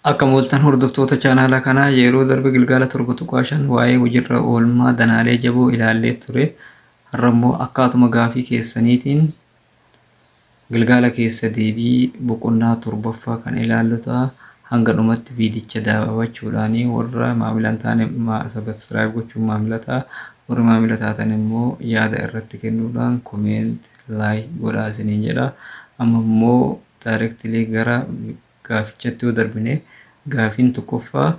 Akka mooltan hordoftoota chaanaalaa kanaa yeroo darbe Gilgaala 7.5 waa'ee hojiirra oolmaa danaalee jaboo ilaallee ture. Har'a immoo akkaatuma gaafii keessaniitiin Gilgaala keessa deebii boqonnaa 7ffaa kan ilaallu ta'a. Hanga dhumatti viidicha daawwachuudhaan warra maamilaan taane sabiskiraayib gochuun maamila ta'a. Warra maamila taatan immoo yaada irratti kennuudhaan komeent laayik godhaa isiniin jedha. Amma immoo daayirektilii gara gaafichatti yoo darbine gaafiin tokkoffaa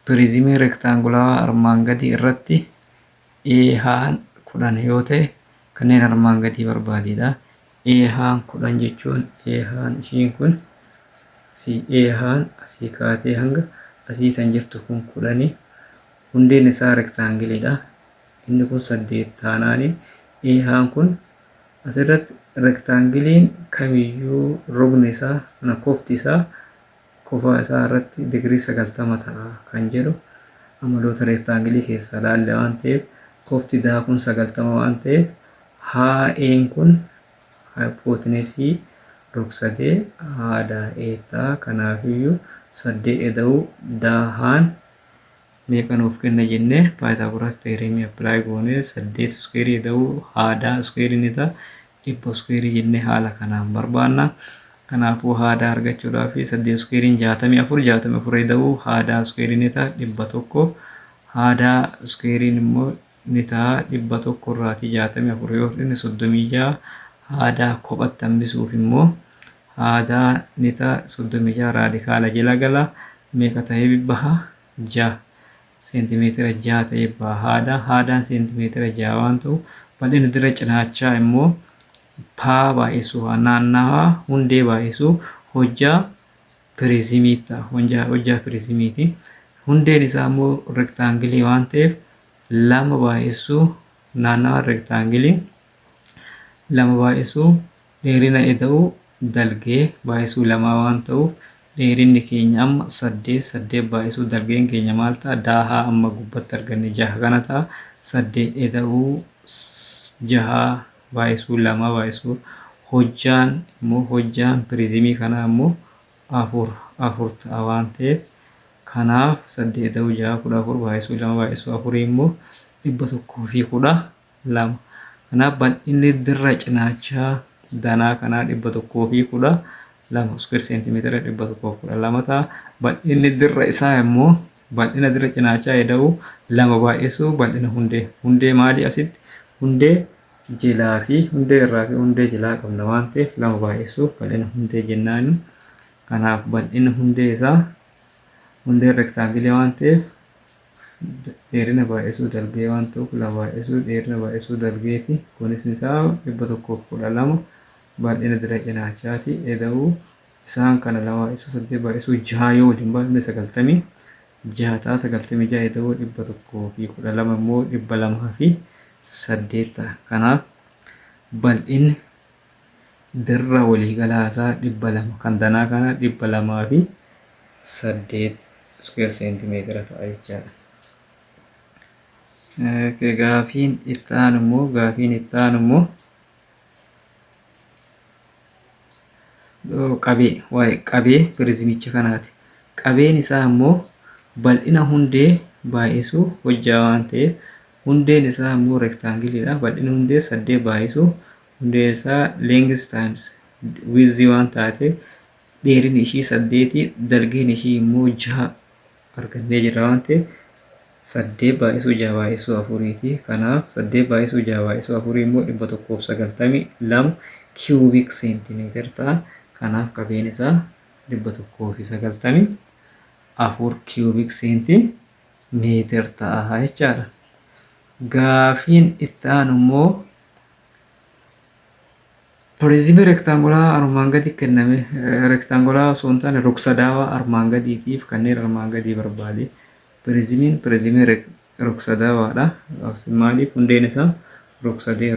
pirizimii rektaangulaawaa armaan gadii irratti eehaan 10 yoo ta'e kanneen armaan gadii barbaadidha. Eehaan 10 jechuun eehaan ishiin kun eehaan asii kaatee hanga asii kan jirtu kun 10 hundeen isaa rektaangiliidha. Inni kun 8 taanaani eehaan kun asirratti rektaangiliin kamiyyuu rogni isaa kana kofti isaa kofaa isaa irratti digirii 90 ta'a kan jedhu amaloota rektaangilii keessaa ilaalle waan ta'eef kofti kun 90 waan ta'eef haa'een kun haayipootensii rog-sadee haadha eetaa kanaafiyyuu 8 eda'uu daahaan meeqa nuuf kenna jennee paayitaagoraas teereemii appilaayi goonee 8 iskuweerii eda'uu haadhaa iskuweerii ni ta'a 100 iskuweerii jennee haala kanaan barbaanna. Kanaafuu haadaa argachuudhaaf 8 iskuweeriin 64 eda'uu haadaa iskuweerii ni ta'a 100 haadaa iskuweeriin immoo ni ta'a 100 irraatii 64 yoo inni 36 haadaa kophatti hambisuuf immoo haadaa ni ta'a 36 raadikaala jala gala meeqa ta'ee baha 6 seentimeetira 6 ta'ee baha haadaan seentimeetira 6 waan ta'u bal'ina dira cinaachaa immoo paa baay'isuu naannawaa hundee baay'isuu hojjaa pirizimiitti hojjaa pirizimiiti. Hundeen isaa immoo rektaangilii waan ta'eef 2 baay'isuu naannawaa rektaangilii 2 baay'isuu dheerina eda'uu dalgee baay'isuu 2 waan ta'uuf dheerinni keenya amma 8 baay'isuu dalgeen keenya maal ta'a daahaa amma gubbatti arganne 6 kana ta'a 8 eda'uu 6 baay'isuu 2 baay'isuu hojjaan immoo hojjaan pirizimii kanaa immoo 4 ta'a waan ta'eef kanaaf 8 eda'uu 6 14 baay'isuu 2 baay'isuu 4 immoo 112 kanaaf bal'inni dirra cinaachaa danaa kanaa 112 iskuweer seentimeetira 112 ta'a. Bal'inni dirra isaa immoo bal'ina dirra cinaachaa eda'uu 2 baay'isuu bal'ina hundee maali asitti hundee jilaa fi hundee irraa fi hundee jilaa qabna waan ta'eef 2 baay'isuu bal'ina hundee jennaan. Kanaaf bal'ina hundee isaa hundee rektaangilii waan ta'eef dheerina baay'isuu dalgee waan ta'uuf 2 baay'isuu dheerina baay'isuu dalgeeti kunis isaa 112 bal'ina dira cinaachaati eda'uu isaan kana 2 baay'isuu 8 baay'isuu 6 yoo waliin baafne 96 ta'a 96 eda'uu 112 immoo 208 kanaaf bal'inni dirra waliigalaa isaa 200 kan danaa kana 208 iskuweer seentimeetira ta'a jechaadha. Gaafiin itti aanu immoo qabee pirizimicha kanaati. Qabeen isaa immoo bal'ina hundee baay'isuu hojjaa waan ta'eef hundeen isaa immoo rektaangiliidha. Bal'ina hundee 8 baay'isuu hundee isaa length times width waan taateef dheerinni ishii 8 dalgeen ishii immoo 6 argannee jirra waan ta'eef 8 baay'isuu 6 baay'isuu 4ti. Kanaaf 8 baay'isuu 6 baay'isuu 4 immoo 192 kiubiik seentimeetira ta'a. Kanaaf qabeen isaa 194 kiubiik seentimeetira ta'a jechaadha. Gaafiin itti aanu immoo pirizimii rektaangulaa armaan gadi kenname rektaangulaa osoo hin taane rog-sadaawaa armaan gadiitiif kanneen armaan gadii barbaade pirizimii rog-sadaawaadha. Maaliif hundeen isaa rog-sadee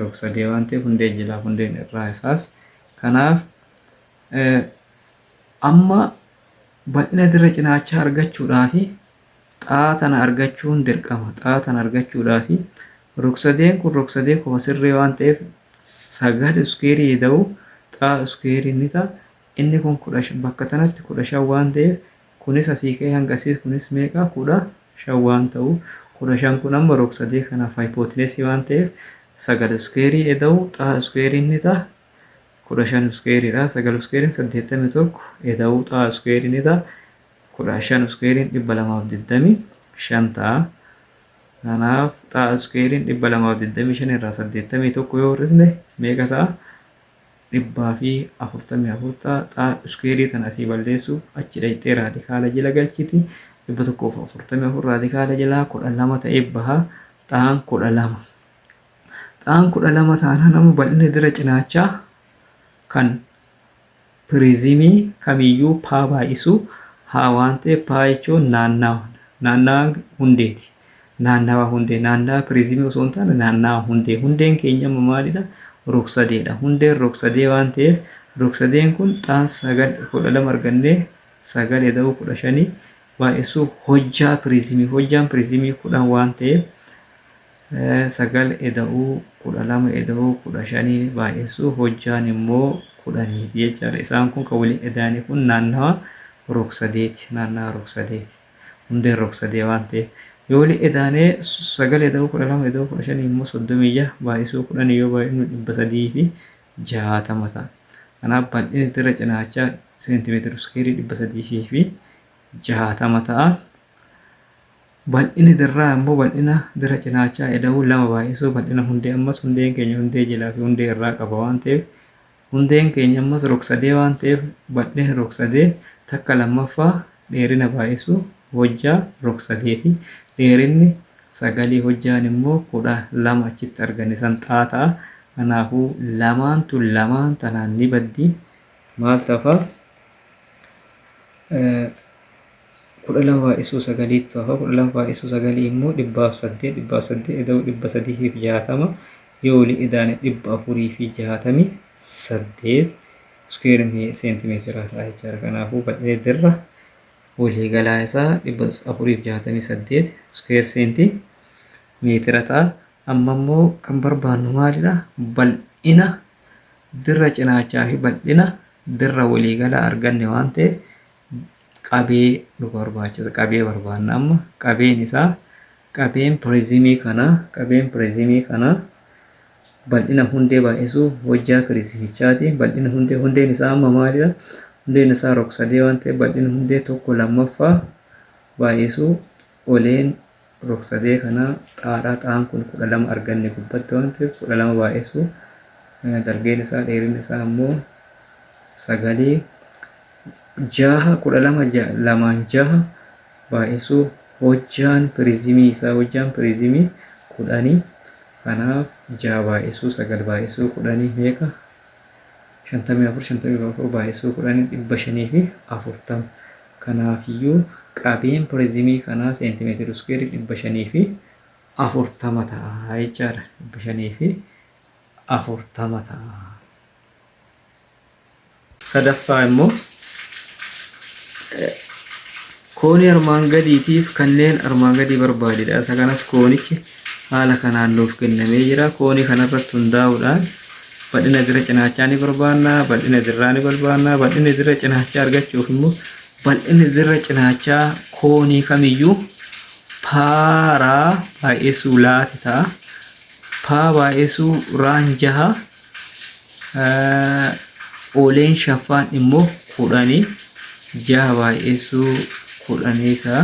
waan ta'eef hundee jilaa hundeen irraa isaas kanaaf amma bal'ina dirra cinaachaa argachuudhaaf xaatana argachuun dirqama. Xaatana argachuudhaaf rog-sadeen kun rog-sadee qofa sirree waan ta'eef 9 iskuweerii eda'uu xaa iskuweerii ni ta'a. Inni kun bakka sanatti 15 waan ta'eef kunis asii ka'ee hangasiis kunis meeqa 15 waan ta'u 15 kun amma rog-sadee kanaaf hypotenuse waan ta'eef 9 iskeerii eda'u xaa iskeeriin ni ta'a 15 iskeeriidha 9 iskeeriin 81 eda'u xaa iskeeriin ni ta'a 15 iskeeriin 225 ta'a. Kanaaf xaa iskeeriin 225 irraa 81 yoo hir'isne meeqa ta'a? 144 ta'a. Xaa iskeerii tana asii balleessuuf achi dhaqxee raadikaala jala galchiti. 144 raadikaala jalaa 12 ta'ee baha. Xaan 12. Xaan 12 taanaan amma bal'ina dira cinaachaa kan piriizimii kamiyyuu paa baay'isu haa waan ta'eef paa jechuun naannawaa hundeeti. Naannawaa hundee naannawaa piriizimii osoo hin taane naannawaa hundee. Hundeen keenya amma maalidha? Rog-sadeedha. Hundeen rog-sadee waan ta'eef rog-sadeen kun xaan 12 argannee 9 eda'uu 15 baay'isuuf hojjaa piriizimii. Hojjaan piriizimii 10 waan ta'eef 9 eda'uu 12 eda'uu 15 baay'isuuf hojjaan immoo 10 jechaadha. Isaan kun kan waliin eda'anii kun naannawaa rog-sadeeti. Naannawaa rog-sadeeti. Hundeen rog-sadee waan ta'eef yoo waliin edaanee 9 eda'uu 12 eda'uu 15 immoo 36 baay'isuu 10 yoo baay'inu 360 ta'a. Kanaaf bal'inni dira cinaachaa seentimeetira iskeerii 360 ta'a. Bal'inni dirraa immoo bal'ina dira cinaachaa eda'uu 2 baay'isuu bal'ina hundee ammas hundeen keenya hundee jalaa fi hundee irraa qaba waan ta'eef hundeen keenya ammas rog-sadee waan ta'eef bal'inni rog-sadee takka lammaffaa dheerina baay'isuu hojjaa rog-sadeeti. Dheerinni 9 hojjaan immoo 12 achitti arganne san xaa ta'a. Kanaafuu lamaantu lamaan tanaan ni baddi. Maal ta'a? 12 baay'isuu 9 ta'a. 12 baay'isuu 9 immoo 108 eda'uu 360 yoo waliin edaane 468 iskeerii seentimeetira ta'a jechaadha. Kanaafuu bal'inni dirra waliigalaa isaa 468 iskeer seentimeetira ta'a. Amma immoo kan barbaannu maalidha? Bal'ina dirra cinaachaa fi bal'ina dirra waliigalaa arganne waan ta'eef qabee nu barbaachisa. Qabee barbaanna amma qabeen isaa qabeen piriizimii kana bal'ina hundee baay'isuu hojjaa piriizimichaati. Bal'ina hundeen isaa amma maalidha? Hundeen isaa rog-sadee waan ta'eef bal'ina hundee tokko lammaffaa baay'isuu oleen rog-sadee kana xaan kun 12 arganne gubbatti waan ta'eef 12 baay'isuu dargeen isaa dheerinni isaa immoo 9 6 baay'isuu hojjaan piriizimii isaa hojjaan piriizimii 10 kanaaf 6 baay'isuu 9 baay'isuu 10 meeqa 54 baay'isuu 10 540. Kanaafiyyuu qabeen piriizimii kanaa seentimeetira iskeerii 540 ta'a jechaadha. 540 ta'a. Sadaffaa immoo koonii armaan gadiitiif kanneen armaan gadii barbaadedha. Isa kanas koonichi haala kanaan nuuf kennamee jira. Koonii kanarratti hundaa'uudhaan bal'ina dira cinaachaa ni barbaanna, bal'ina dirraa ni barbaanna. Bal'ina dira cinaachaa argachuuf immoo bal'inni dira cinaachaa koonii kamiyyuu paaraa baay'isuu laati ta'a. Paa baay'isuu raan 6 ooleen shaffaan immoo 10 6 baay'isuu 10 ta'a.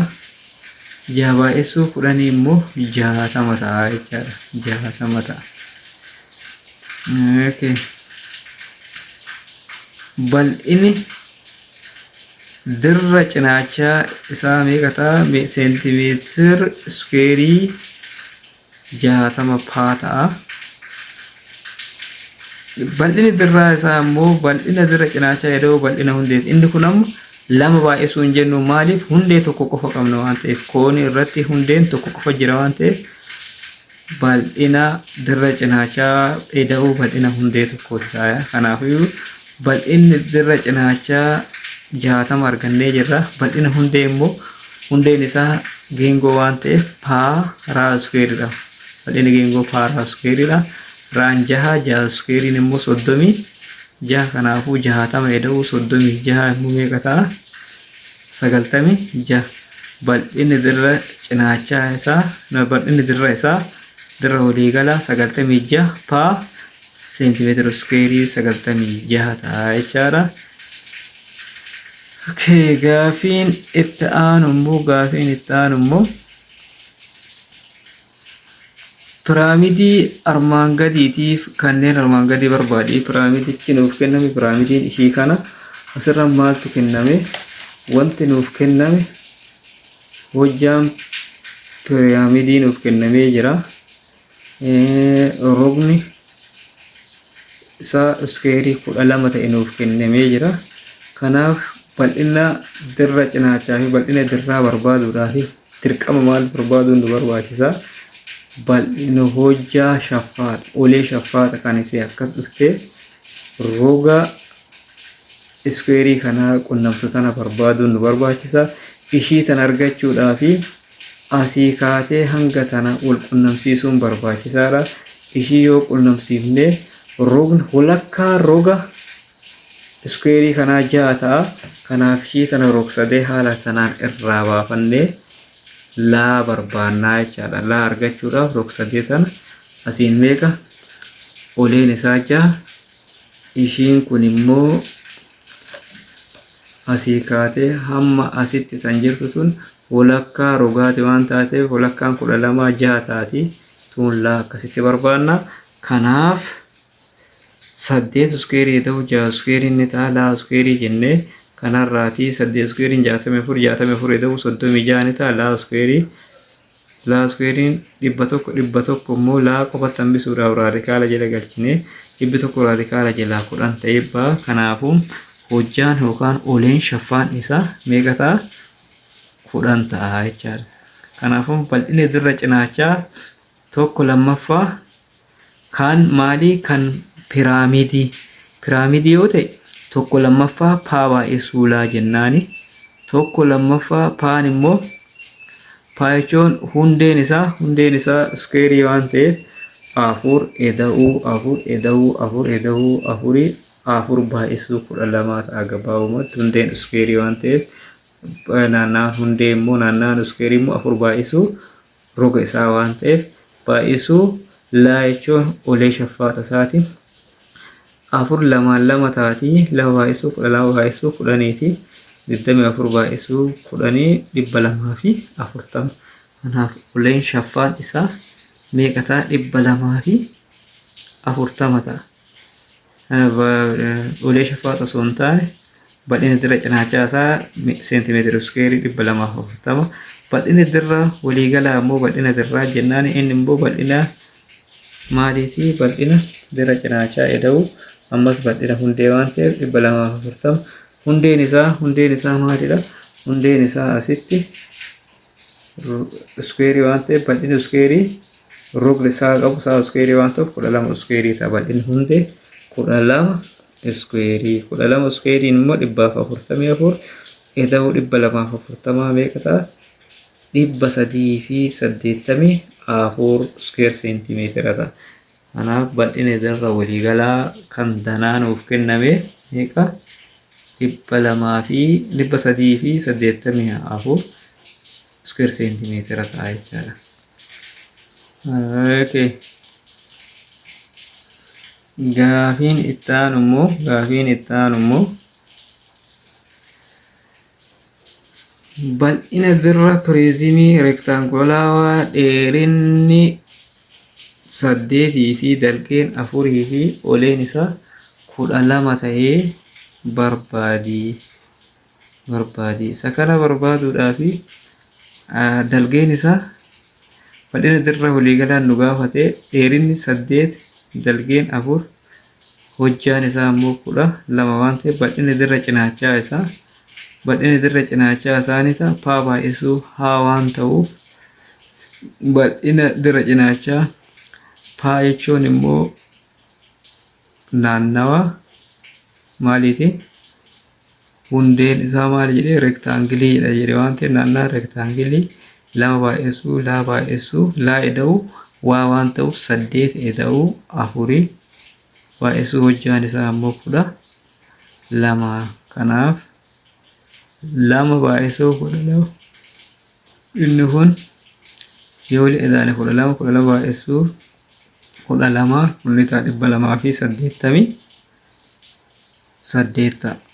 6 baay'isuu 10 immoo 60 ta'a jechaadha. 60 ta'a. Okay. Bal'inni dirra cinaachaa isaa meeqa ta'a? Seentimeetira iskeerii 60 paa ta'a. Bal'inni dirraa isaa immoo bal'ina dirra cinaachaa eda'uu bal'ina hundeeti. Inni kun ammoo 2 baay'isuu hin jennu maaliif? Hundee tokko qofa qabna waan ta'eef koonii irratti hundeen tokko qofa jira waan ta'eef bal'ina dirra cinaachaa eda'uu bal'ina hundee tokkooti ta'a. Kanaafuu bal'inni dirra cinaachaa 60 argannee jirra. Bal'ina hundee immoo hundeen isaa geengoo waan ta'eef paaraa iskeeriidha. Bal'inni geengoo paaraa iskeeriidha. Raan 6 iskeeriin immoo 36. Kanaafuu 60 eda'uu 36 immoo meeqa ta'a? 96 bal'inni dirra cinaachaa isaa bal'inni dirra isaa dirra waliigalaa 96 paa seentimeetira iskuweerii 96 ta'a jechaadha. Okay, gaafiin itti aanu immoo piraamidii armaan gadiitiif kanneen armaan gadii barbaadi. Piraamidichi nuuf kenname, piraamidiin ishii kana asirra maaltu kenname? Wanti nuuf kenname hojjaan piraamidii nuuf kennamee jira. Rogni isaa iskuweerii 12 ta'e nuuf kennamee jira. Kanaaf bal'ina dirra cinaachaa fi bal'ina dirraa barbaaduudhaaf dirqama maal barbaaduun nu barbaachisa? Bal'ina hojjaa shaffaata, olee shaffaata kan isee akkas dhuftee roga iskuweerii kanaa qunnamtu tana barbaaduun nu barbaachisa. Ishii tan argachuudhaaf asii kaatee hanga tana wal qunnamsiisuun barbaachisaadha. Ishii yoo qunnamsiifne rogni walakkaa roga iskuweerii kanaa 6 ta'a. Kanaaf ishii tana rogsadee haala tanaan irraa baafannee laa barbaannaa jechaadha. Laa argachuudhaaf rogsadee tana asiin meeqa? Oleen isaa 6. Ishiin kun immoo asii kaatee hamma asitti tan jirtu tun walakkaa rogaati waan taateef walakkaan 12 6 taati. Tun laa akkasitti barbaanna. Kanaaf 8 iskuweerii ta'u 6 iskuweerii ni ta'a. Laa iskuweerii jennee kanarraati 8 iskuweeriin 64 ta'u 36 ni ta'a. Laa iskuweeriin 100 immoo laa qofatti hambisuudhaaf raadikaala jala galchine 100 raadikaala jalaa 10 ta'ee ba'a. Kanaafuu hojjaan yookaan oleen shaffaan isaa meeqa ta'a? 10 ta'a jechaadha. Kanaafuu bal'inni dirra cinaachaa 1/2 kan maalii? Kan piraamidii. Piraamidii yoo ta'e 1/2 paa baay'isuu laa jennaani. 1/2 paan immoo paa jechuun hundeen isaa iskuweerii waan ta'eef 4 baay'isuu 12 ta'a gabaabumatti. Hundeen iskuweerii waan ta'eef naannaa hundee immoo naannaan iskuweerii immoo 4 baay'isuu roga isaa waan ta'eef baay'isuu laa jechuun olee shaffaata isaatiin 4 2 taati. 2 baay'isuu 12 baay'isuu 10ti. 24 baay'isuu 10 240. Kanaaf oleen shaffaan isaa meeqa ta'a? 240 ta'a. Olee shaffaata osoo hin taane bal'inni dirra cinaachaa isaa seentimeetira iskuweerii 240. Bal'inni dirra waliigalaa immoo bal'ina dirraa jennaan. Inni immoo bal'ina maaliiti? Bal'ina dirra cinaachaa eda'u ammas bal'ina hundee waan ta'eef 240. Hundeen isaa maalidha? Hundeen isaa asitti iskuweerii waan ta'eef bal'inni iskuweerii rogni isaa qabu isaa iskuweerii waan ta'eef 12 iskuweerii ta'a. Bal'inni hundee 12 iskuweerii. 12 iskuweeriin immoo 144 eda'u 240 meeqa ta'a? 384 iskuweer seentimeetira ta'a. Kanaaf bal'inni dirra waliigalaa kan danaa nuuf kenname meeqa? 384 iskuweer seentimeetira ta'a jechaadha. Okay. Gaafiin itti aanu immoo bal'ina dirra piriizimii reektaangulaawaa dheerinni 8 fi dalgeen 4 fi oleen isaa 12 ta'ee barbaadi. Isa kana barbaaduudhaaf dalgeen isaa bal'ina dirra waliigalaan nu gaafate dheerinni 8 dalgeen 4 hojjaan isaa immoo 12 waan ta'eef bal'inni dirra cinaachaa isaanii ta'a. Paa baay'isuu haa waan ta'uuf bal'ina dirra cinaachaa paa jechuun immoo naannawa maaliiti? Hundeen isaa maal jedhee? Reektaangiliidha jedhee waan ta'eef naannaa reektaangilii 2 baay'isuu laa eda'u waa waan ta'uuf 8 eda'u 4 baay'isuu hojjaan isaa immoo 12. Kanaaf lama baay'isuu 12 inni kun yoo li'eedhaan 12 baay'isuu 12 kunni ta'a 288.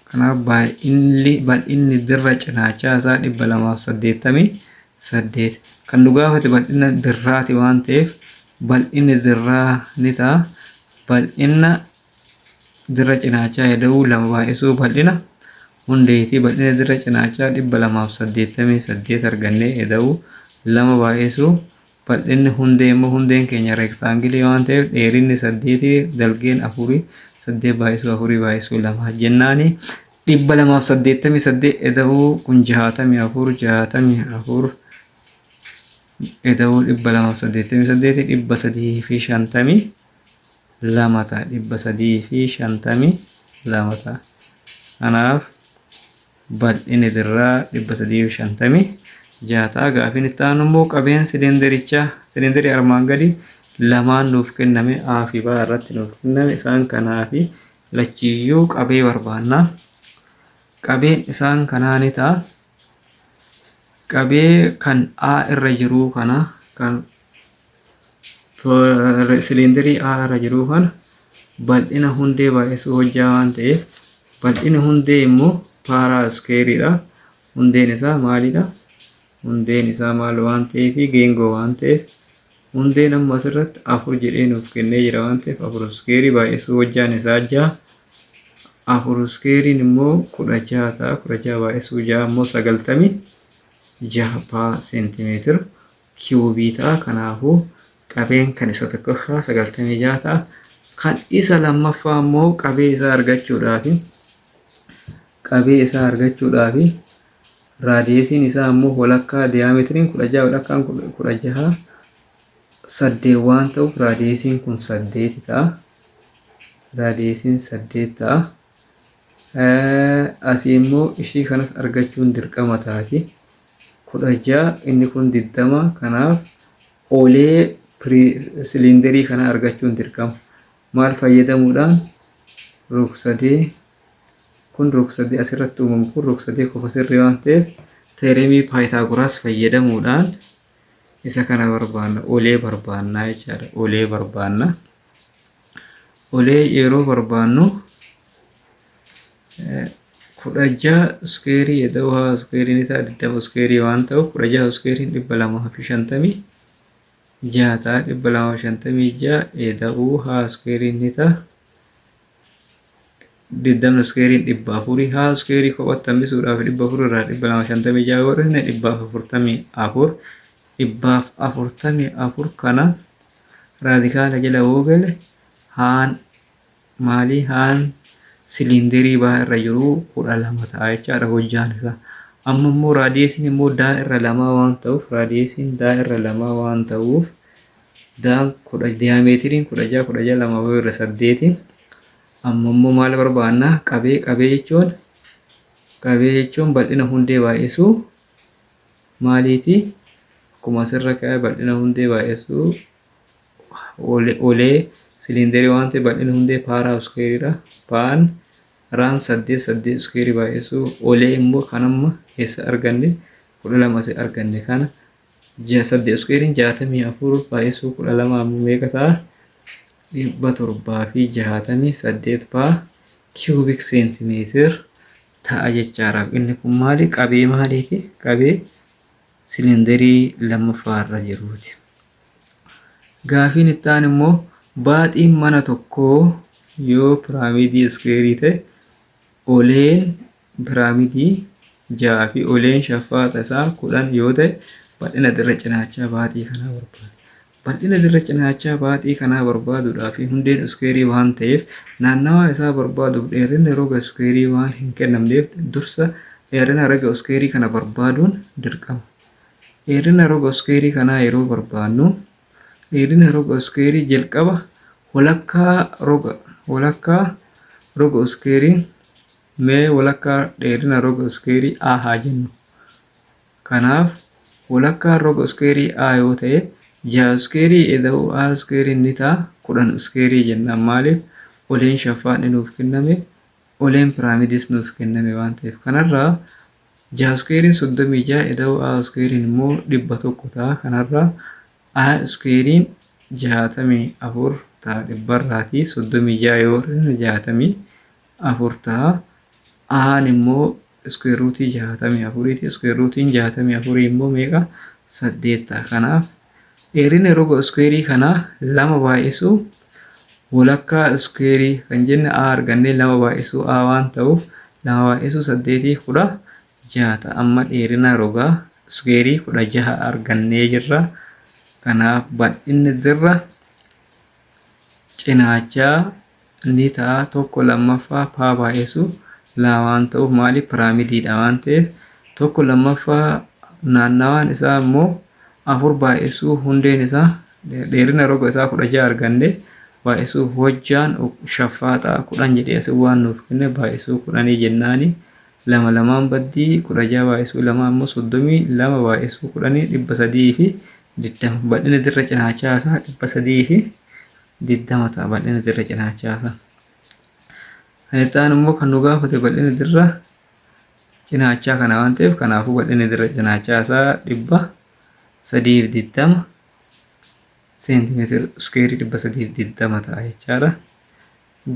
Kanaaf bal'inni dirra cinaachaa isaa 288. Kan nu gaafate bal'ina dirraati waan ta'eef bal'inni dirraa ni ta'a. Bal'ina dirra cinaachaa heda'uu 2 baay'isuu bal'ina hundeetii. Bal'ina dirra cinaachaa 288 argannee heda'uu 2 baay'isuu bal'inni hundee immoo hundeen keenya reektaangilii waan ta'eef dheerinni 8 dalgeen 4 8 baay'isuu 4 baay'isuu 2 jennaani 288 eda'uu kun 64 eda'uu 288 352 ta'a 352 ta'a. Kanaaf bal'inni dirraa 356 ta'a. Gaafiin itti aanu immoo qabeen silindarii armaan gadi lamaan nuuf kenname A fi B irratti nuuf kenname isaan kanaa fi lachiyyuu qabee barbaanna. Qabeen isaan kanaa ni ta'a. Qabee kan A irra jiru kana kan silindarii A irra jiru kana bal'ina hundee baay'isuu hojjaa waan ta'eef bal'ina hundee immoo paaraa iskeeriidha. Hundeen isaa maalidha? Hundeen isaa maal waan ta'eef geengoo waan ta'eef hundeen amma asirratti 4 jedhee nuuf kennee jira waan ta'eef 4 iskeerii baay'isuu hojjaan isaa 6. 4 iskeeriin immoo 16 ta'a. 16 baay'isuu 6 immoo 96 seentimeetir kiubii ta'a. Kanaafuu qabeen kan isa tokkoffaa 96 ta'a. Kan isa lammaffaa immoo qabee isaa argachuudhaaf raadiyeesiin isaa immoo walakkaa diiyaameetiriin 16 walakkaan 16 8 waan ta'uuf raadiyeesiin kun 8 ta'a. Raadiyeesiin 8 ta'a. Asii immoo ishii kanas argachuun dirqama taati. 16 inni kun 20 kanaaf olee silindarii kana argachuun dirqama. Maal fayyadamuudhaan rog-sadee kun rog-sadee asirratti uumamu kun rog-sadee qofa sirrii waan ta'eef teeremii paayitaagoraas fayyadamuudhaan isa kana barbaanna. Olee barbaannaa jechaadha. Olee barbaanna. Olee yeroo barbaannu 16 iskeerii eda'uu haa iskeerii ni ta'a 20 iskeerii waan ta'uuf 16 iskeeriin 256 ta'a. 256 eda'uu haa iskeerii ni ta'a. 20 iskeeriin 400 haa iskeerii kophatti hambisuudhaaf 400 irraa 256 godhine 444 kana raadikaala jala yoo gale haan maalii haan silindarii baa irra jiru 12 ta'a jechaadha hojjaan isaa. Amma immoo raadiyeesiin immoo daa irra 2 waan ta'uuf raadiyeesiin daa irra 2 waan ta'uuf daa diiyaameetiriin 16 16 2 irra 8. Amma immoo maal barbaanna? Qabee jechuun bal'ina hundee baay'isuu maaliiti? Akkuma asirra kaa'e bal'ina hundee baay'isuu olee silindarii waan ta'eef bal'ina hundee paaraa iskeeriidha. Paan raan 8 iskeerii baay'isuu olee immoo kan amma eessa arganne 12 asii arganne kana 8 iskeeriin 64 baay'isuu 12 ammoo meeqa ta'a? 768 paa kiubik seentimeetir ta'a jechaadha. Inni kun maali? Qabee maaliiti? Qabee silindarii lammaffaa irra jiruuti. Gaafiin itti aanu immoo baaxiin mana tokkoo yoo piraamidii iskeerii ta'e oleen piraamidii 6 fi oleen shaffaata isaa 10 yoo ta'e bal'ina dirra cinaachaa baaxii kanaa barbaada. Bal'ina dirra cinaachaa baaxii kanaa barbaaduudhaaf hundeen iskeerii waan ta'eef naannawaa isaa barbaaduuf dheerinni roga iskeerii waan hin kennamneef dursa dheerina roga iskeerii kana barbaaduun dirqama. Dheerina roga iskeerii kanaa yeroo barbaadnu dheerina roga iskeerii jalqaba walakkaa roga iskeerii mee walakkaa dheerina roga iskeerii A haa jennu. Kanaaf walakkaa roga iskeerii A yoo ta'e 6 iskeerii eda'uu A iskeeriin ni ta'a 10 iskeerii jennaan. Maaliif? Oleen shaffaan nuuf kenname oleen piraamidis nuuf kenname waan ta'eef kanarraa Jaha iskuweeriin 36 ida'uu A iskuweeriin immoo 100 ta'a. Kanarraa A iskuweeriin 64 ta'a. 100 36 yoo 64 ta'a. A'n immoo iskuweer ruutii 64ti. Iskuweer ruutiin 64 immoo meeqa? 8 ta'a. Kanaaf dheerina roga iskuweerii kanaa 2 baay'isuu walakkaa iskuweerii kan jenne A argannee 2 baay'isuu A waan ta'uuf 2 baay'isuu 8 16 ta'a. Amma dheerina rogaa iskuweerii 16 argannee jirra. Kanaaf bal'inni dirra cinaachaa ni ta'a. Tokko lammaffaa paa baay'isuu 2 waan ta'uuf maaliif piraamidiidha waan ta'eef tokko lammaffaa naannawaan isaa immoo 4 baay'isuu hundeen isaa dheerina roga isaa 16 arganne baay'isuu hojjaan shaffaaxaa 10 jedhee asii waan nuuf kenne baay'isuu 10 jennaani 2 lamaan baddii 16 baay'isuu 2 immoo 32 baay'isuu 10 300 fi 20 bal'ina dirra cinaachaa isaa 300 fi 20 ta'a bal'ina dirra cinaachaa isaa. Kan itti aanu immoo kan nu gaafate bal'ina dirra cinaachaa kana waan ta'eef kanaafuu bal'ina dirra cinaachaa isaa 320 seentimeetira iskuweerii 320 ta'a jechaadha.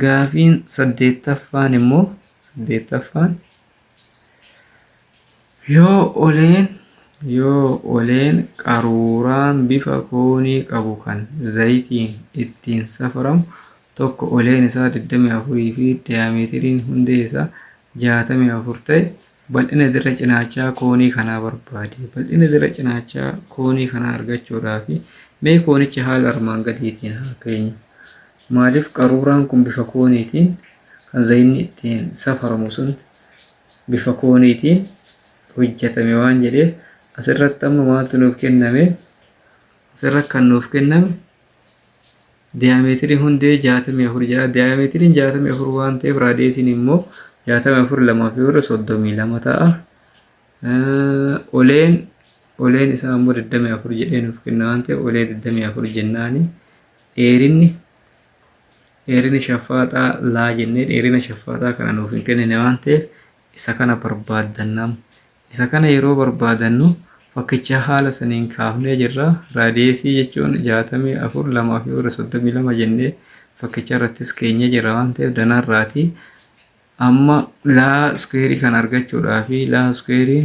Gaafiin 8ffaan immoo 8ffaan yoo oleen qaruuraan bifa koonii qabu kan zayitiin ittiin safaramu tokko oleen isaa 24 fi diyaameetiriin hundee isaa 64 ta'e bal'ina dirra cinaachaa koonii kanaa barbaade. Bal'ina dirra cinaachaa koonii kanaa argachuudhaaf mee koonicha haala armaan gadiitiin haa keenyu. Maaliif qaruuraan kun bifa kooniitiin kan zayinni ittiin safaramu sun bifa kooniitiin hojjetame waan jedheef asirratti amma maaltu nuuf kenname? Asirratti kan nuuf kenname diyaameetirii hundee 64 jedha. Diyaameetiriin 64 waan ta'eef raadiyeesiin immoo 64 lamaa fi 32 ta'a. Oleen isaa immoo 24 jedhee nuuf kenna waan ta'eef olee 24 jennaani. Dheerinni shaffaaxaa laa jennee dheerina shaffaaxaa kana nuuf hin kennine waan ta'eef isa kana barbaaddannamu. Isa kana yeroo barbaadannu fakkicha haala saniin kaafnee jirra. Raadiyeesii jechuun 64 lamaa fi 32 jennee fakkicha irrattis keenyee jirra waan ta'eef danarraati. Amma laa iskuweerii kan argachuudhaaf laa iskuweerii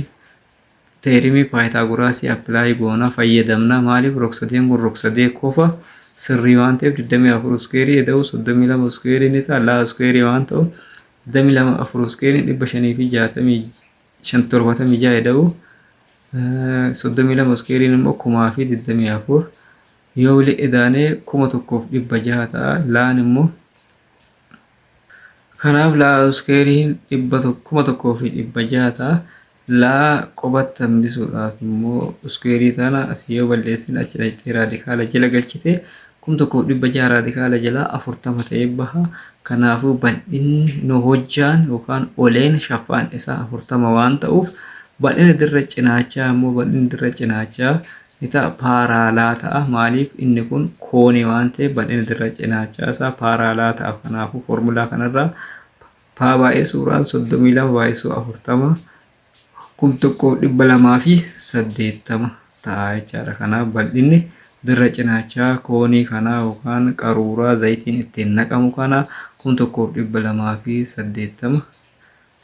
teerimii paayitaagoraasii appilaayi goona fayyadamna. Maaliif rogsadeen kun rogsadee qofa sirrii waan ta'eef 24 iskuweerii eda'u 32 iskuweerii ni ta'a. Laa iskuweerii waan ta'u 24 iskuweerii 576 eda'u 32 iskuweeriin immoo 1024 yoo wali edaanee 1600 ta'a. Laan immoo kanaaf laa iskuweeriin 1600 ta'a. Laa qobatti hambisuudhaaf immoo iskuweerii tana asii yoo balleessine achi dhaqxee raadikaala jala galchite 1600 raadikaala jala 40 ta'ee baha. Kanaafuu bal'inni hojjaan yookaan oleen shaffaan isaa 40 waan ta'uuf bal'ina dirra cinaachaa immoo bal'inni dirra cinaachaa ni ta'a paaraalaa ta'a. Maaliif inni kun koonii waan ta'eef bal'ina dirra cinaachaa isaa paaraalaa ta'a. Kanaafuu foormulaa kanarraa paa baay'isuudhaan 32 baay'isuu 40 1280 ta'a jechaadha. Kanaaf bal'inni dirra cinaachaa koonii kanaa yookaan qaruuraa zayitiin ittiin naqamu kanaa 1280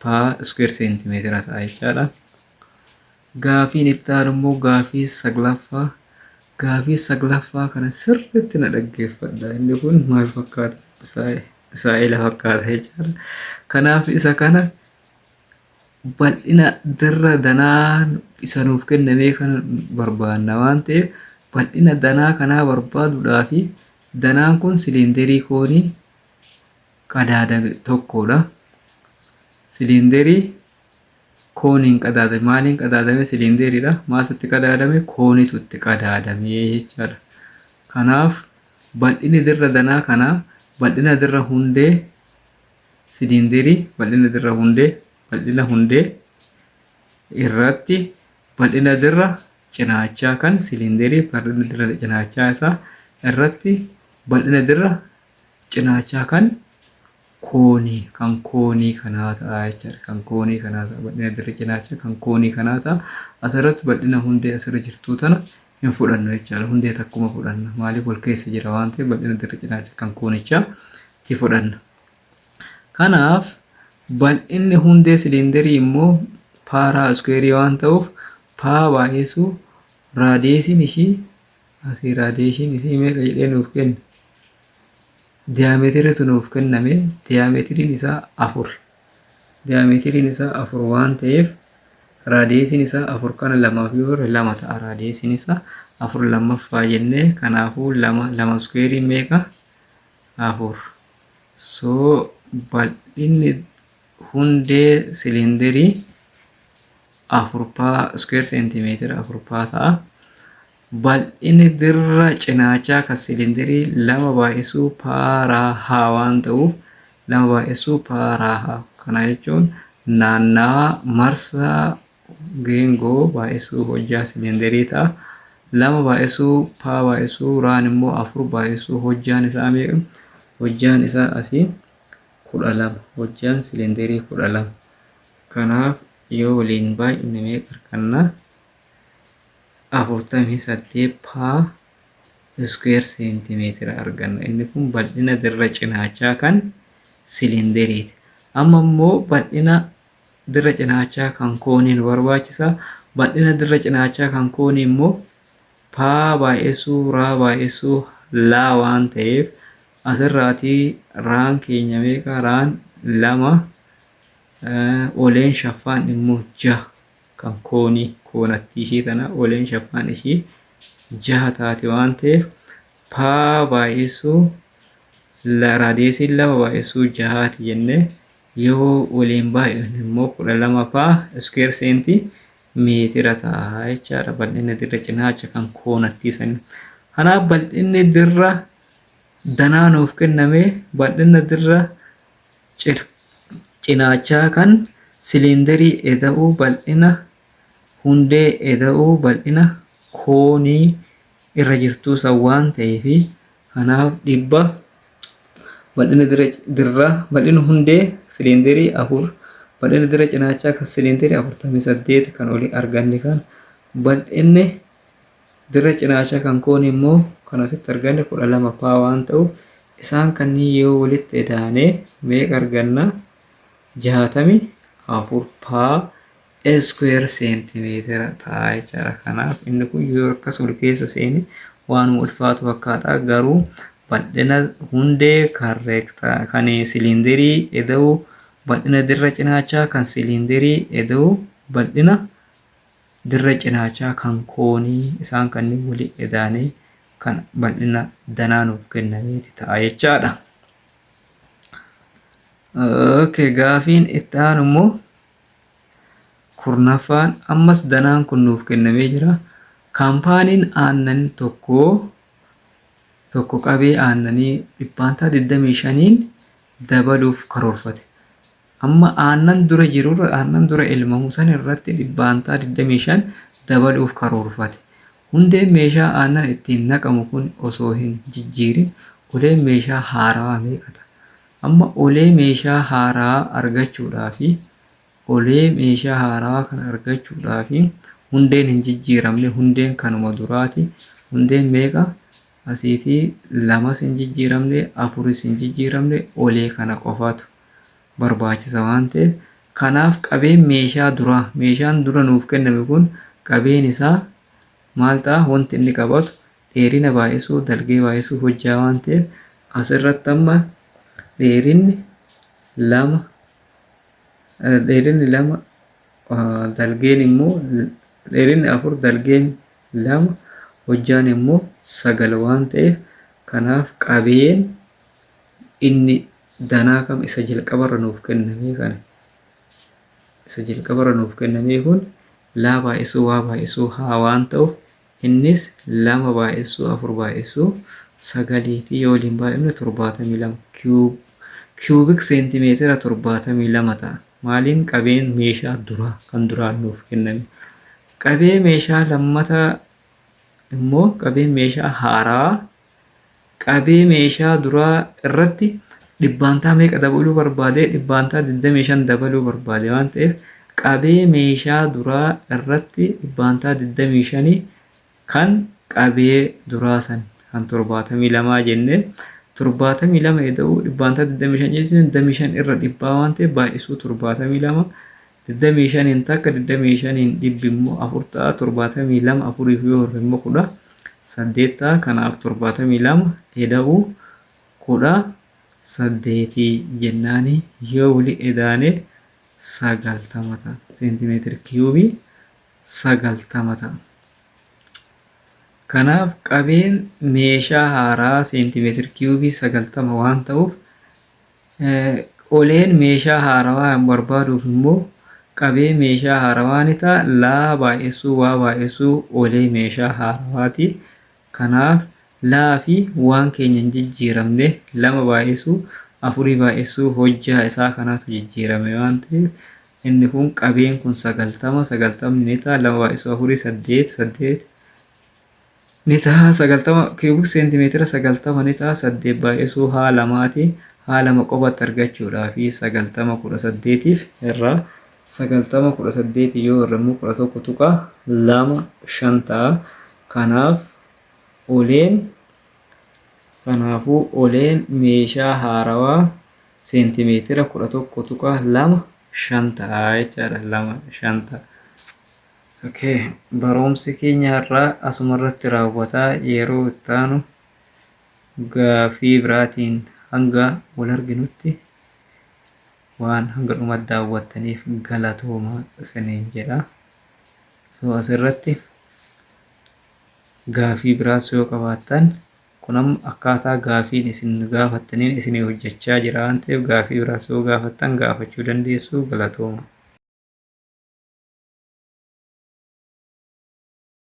paa iskuweer seentimeetira ta'a jechaadha. Gaafiin itti aanu immoo gaafii 9ffaa. Gaafii 9ffaa kana sirriitti na dhaggeeffadha. Inni kun maal fakkaata? Israa'eel fakkaata jechaadha. Kanaaf isa kana bal'ina dirra danaa isa nuuf kennamee kan barbaanna waan ta'eef bal'ina danaa kanaa barbaaduudhaaf danaan kun siliindarii koonii qadaadame tokkodha. Siliindarii kooniin qadaadame. Maaliin qadaadame? Siliindariidha. Maaltu itti qadaadame? Kooniitu itti qadaadame jechaadha. Kanaaf bal'inni dirra danaa kanaa bal'ina dirra hundee siliindarii bal'ina hundee irratti bal'ina dirra cinaachaa kan siliindarii bal'ina dirra cinaachaa isaa irratti bal'ina dirra cinaachaa kan koonii kan koonii kanaa ta'a jechuudha. Kan koonii kanaa ta'a bal'ina dirra cinaacha kan koonii kanaa ta'a. Asirratti bal'ina hundee asirra jirtuu tana hin fudhannu jechuudha. Hundee takkuma fudhanna. Maaliif wal keessa jira waan ta'eef bal'ina dirra cinaacha kan koonichaa itti fudhanna. Kanaaf bal'inni hundee siliindarii immoo paaraa iskuweerii waan ta'uuf paa baay'isuu raadiyeesiin ishii asii raadiyeesiin isii meeqa jedhee nuuf kenna. Diyaameetiriitu nuuf kenname. Diyaameetiriin isaa 4. Diyaameetiriin isaa 4 waan ta'eef raadiyeesiin isaa 4 kana 2 yoo 2 ta'a. Raadiyeesiin isaa 4 lammaffaa jennee kanaafuu 2 iskuweeriin meeqa 4. So bal'inni hundee siliindarii 4 paa iskuweer seentimeetira 4 paa ta'a. Bal'inni dirra cinaachaa kan siliindarii 2 baay'isuu paaraa haa waan ta'uuf 2 baay'isuu paaraa haa. Kana jechuun naannawaa marsaa geengoo baay'isuu hojjaa siliindarii ta'a. 2 baay'isuu paa baay'isuu raan immoo 4 baay'isuu hojjaan isaa meeqa? Hojjaan isaa asii 12. Hojjaan siliindarii 12. Kanaaf yoo waliin baay'inni meeqa arganna? 48 paa iskuweer seentimeetira arganna. Inni kun bal'ina dirra cinaachaa kan siliindariiti. Amma immoo bal'ina dirra cinaachaa kan koonii nu barbaachisa. Bal'ina dirra cinaachaa kan koonii immoo paa baay'isuu raa baay'isuu laa waan ta'eef asirraatii raan keenya meeqa? Raan 2 oleen shaffaan immoo 6 kan koonii koonatti ishii tana oleen shaffaan ishii 6 taate waan ta'eef paa baay'isuu raadiyeesiin 2 baay'isuu 6 jennee yoo waliin baay'inne immoo 12 paa iskuweer seentimeetira ta'a jechaadha. Bal'inni dirra cinaacha kan koonatti sani. Kanaaf bal'inni dirra danaa nuuf kenname bal'ina dirra cinaachaa kan siliindarii eda'uu bal'ina hundee eda'uu bal'ina koonii irra jirtuu san waan ta'eef kanaaf dhibba bal'ina bal'ina hundee siliindarii 4 bal'ina dirra cinaachaa kan siliindarii 48 kan olii arganne kan bal'inni dirra cinaachaa kan koonii immoo kan asitti arganne 12 paa waan ta'uuf isaan kanneen yoo walitti edaanee meeqa arganna? 64 paa iskuweer seentimeetira ta'a jechaadha. Kanaaf inni kun yoo akkas wal keessa seene waan ulfaatu fakkaata garuu bal'ina hundee kan siliindarii eda'uu bal'ina dirra cinaachaa kan siliindarii eda'uu bal'ina dirra cinaachaa kan koonii isaan kanneen walii edaanee kan bal'ina danaa nuuf kennameeti ta'a jechaadha. Gaafiin itti aanu immoo kurnaffaan ammas danaan kun nuuf kennamee jira. Kaampaaniin aannan tokko qabee aannanii 25%n dabaluuf karoorfate. Amma aannan dura jirurra aannan dura elmamu san irratti 25% dabaluuf karoorfate. Hundeen meeshaa aannan ittiin naqamu kun osoo hin jijjiirin uleen meeshaa haarawaa meeqa ta'a? Amma ulee meeshaa haarawaa argachuudhaafi olee meeshaa haarawaa kana argachuudhaafi hundeen hin jijjiiramne hundeen kanuma duraati. Hundeen meeqa? Asiitii 2 hin jijjiiramne 4 hin jijjiiramne olee kana qofaatu barbaachisa waan ta'eef kanaaf qabeen meeshaa duraa meeshaan dura nuuf kenname kun qabeen isaa maal ta'a? Wanti inni qabatu dheerina baay'isuu dalgee baay'isuu hojjaa waan ta'eef asirratti amma dheerinni 2 dalgeen immoo dheerinni 4 dalgeen 2 hojjaan immoo 9 waan ta'eef kanaaf qabeen inni danaa kam isa jalqabarra nuuf kenname kana isa jalqabarra nuuf kenname kun laa baay'isuu waa baay'isuu haa waan ta'uuf innis 2 baay'isuu 4 baay'isuu 9 yoo waliin baay'ifne 72 kiubik seentimeetira 72 ta'a. Maaliin qabeen meeshaa duraa kan duraan nuuf kenname. Qabee meeshaa lammataa immoo qabeen meeshaa haaraa qabee meeshaa duraa irratti dhibbaantaa meeqa dabaluu barbaade? Dhibbaantaa 25 dabaluu barbaade waan ta'eef qabee meeshaa duraa irratti dhibbaantaa 25 kan qabee duraa san kan 72 jennee 72 eda'uu dhibbaantaa 25 jechuun 25 irra dhibbaa waan ta'eef baay'isuu 72 25 hin takka 25 hin dhibbi immoo 4 ta'a 72 afuriif yoo hirre immoo 18 ta'a. Kanaaf 72 eda'uu 18 jennaani yoo wali edaane 90 ta'a. Seentimeetira kiiyuubii 90 ta'a. Kanaaf qabeen meeshaa haaraa seentimeetira kiiyuubii 90 waan ta'uuf oleen meeshaa haarawaa barbaaduuf immoo qabee meeshaa haarawaa ni ta'a. Laa baay'isuu waa baay'isuu olee meeshaa haarawaati. Kanaaf laa fi waan keenya hin jijjiiramne 2 baay'isuu 4 baay'isuu hojjaa isaa kanaatu jijjiirame waan ta'eef inni kun qabeen kun 90 ni ta'a. 2 baay'isuu 4 8 ni ta'a. 90 kiiyuubii seentimeetira 90 ni ta'a. 8 baay'isuu haa lamaati. Haa lama qofatti argachuudhaa fi 90 18tiif irraa 90 18 yoo hir'immu 11 tuqa 2 5 ta'a. Kanaafuu oleen meeshaa haarawaa seentimeetira 11 tuqa 2 5 ta'a jechaadha. 2 5 ta'a. Okay, barumsi keenya irraa asuma irratti raawwataa. Yeroo itti aanu gaafii biraatiin hanga wal arginutti waan hanga dhumatti daawwattaniif galatooma isiniin jedha. Asirratti gaafii biraas yoo qabaattan kun amma akkaataa gaafiin isin gaafattaniin isinii hojjechaa jira waan ta'eef gaafii biraas yoo gaafattan gaafachuu dandeessu. Galatooma.